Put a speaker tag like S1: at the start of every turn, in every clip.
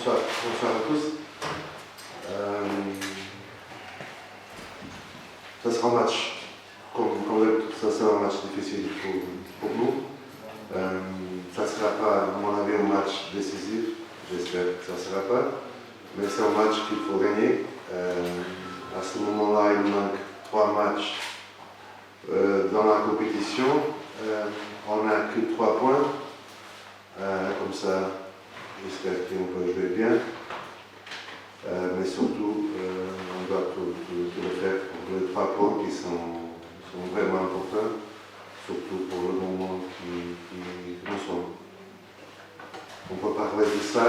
S1: bonsoir à tous. Ça sera un match, comme d'habitude, ça sera un match difficile pour nous. Ça ne sera pas, à mon avis, un match décisif, j'espère que ça ne sera pas, mais c'est un match qu'il faut gagner. À ce moment-là, il manque 3 matchs dans la compétition. On n'a que 3 points, comme ça, j'espère qu'on peut jouer bien. Mais surtout, on doit tout le faire pour les 3 points qui sont vraiment importants, surtout pour le moment qui nous sommes. On peut parler de ça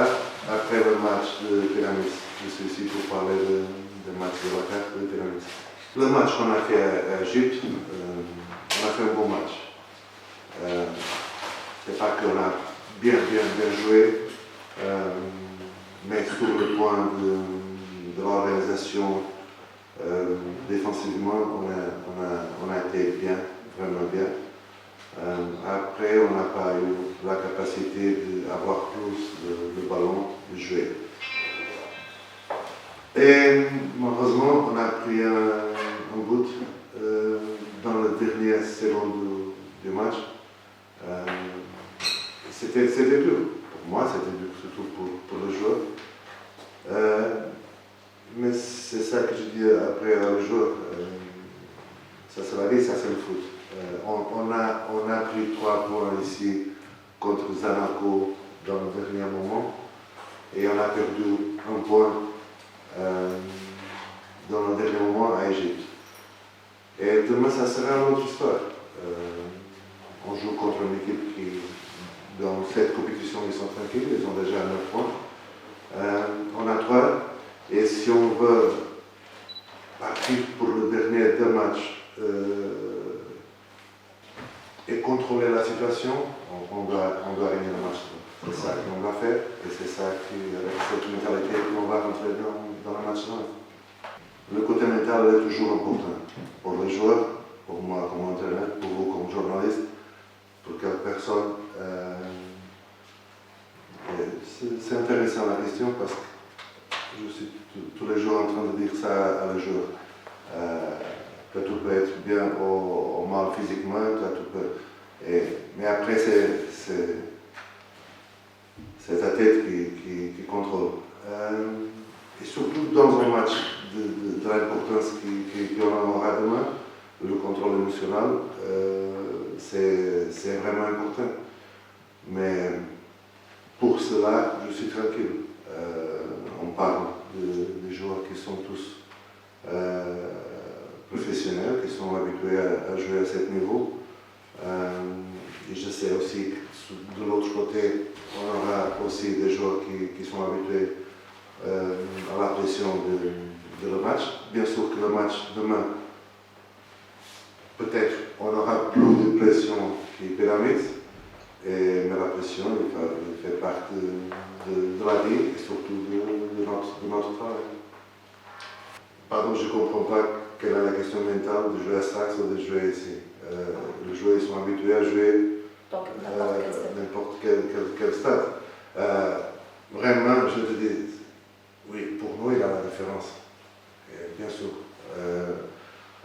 S1: après le match de Pyramis. Je suis ici pour parler du match de la carte de Pyramis. Le match qu'on a fait à Égypte, on a fait un bon match. C'est pas qu'on a bien joué, mais sur le point de l'organisation défensivement, on a été bien, vraiment bien. Après, on n'a pas eu la capacité d'avoir plus le ballon de jouer. Et malheureusement, on a pris un but dans la dernière seconde du match. C'était dur. Pour moi, c'était dur, surtout pour le joueur. Mais c'est ça que je dis après le joueur. Ça c'est la vie, ça c'est le foot. On a pris 3 points ici contre Zanaco dans le dernier moment et on a perdu 1 point dans le dernier moment à Égypte. Et demain, ça sera une autre histoire. On joue contre une équipe qui, dans cette compétition, ils sont tranquilles, ils ont déjà 9 points. On a 3, et si on veut partir pour le dernier 2 matchs et contrôler la situation, on doit gagner le match. C'est ça qu'on va faire, et c'est ça avec cette mentalité qu'on va rentrer dans le match. Le côté mental est toujours important pour les joueurs, pour moi comme entraîneur, pour vous comme journaliste, pour quelques personnes. C'est intéressant la question parce que je suis tous les jours en train de dire ça à les joueurs. Que tout peut être bien ou mal physiquement, mais après c'est ta tête qui contrôle. Et surtout dans un match de l'importance qu'on aura demain, le contrôle émotionnel, c'est vraiment important. Mais pour cela, je suis tranquille. On parle des joueurs qui sont tous professionnels, qui sont habitués à jouer à ce niveau. Et je sais aussi que de l'autre côté, on aura aussi des joueurs qui sont habitués à la pression de le match. Bien sûr que le match demain, peut-être on aura plus de pression que Pyramide, mais la pression il fait partie de la vie et surtout de notre travail. Pardon, je ne comprends pas quelle est la question mentale de jouer à Sfax ou de jouer ici. Les joueurs sont habitués à jouer n'importe quel stade. Vraiment, je te dis, oui, pour nous, il y a la différence, bien sûr.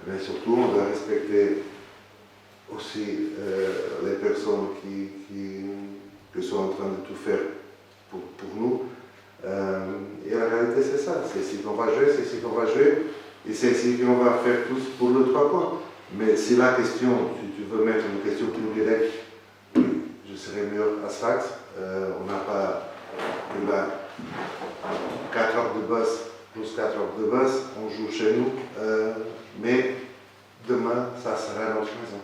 S1: Mais surtout, on doit respecter aussi les personnes qui sont en train de tout faire pour nous. Et la réalité, c'est ça. C'est ici qu'on va jouer, c'est ici qu'on va jouer, et c'est ici qu'on va faire tous pour le 3 points. Mais si la question, si tu veux mettre une question plus directe, je serais mieux à Sfax. On n'a pas 4 heures de bus, plus 4 heures de bus, on joue chez nous, mais demain, ça sera notre maison.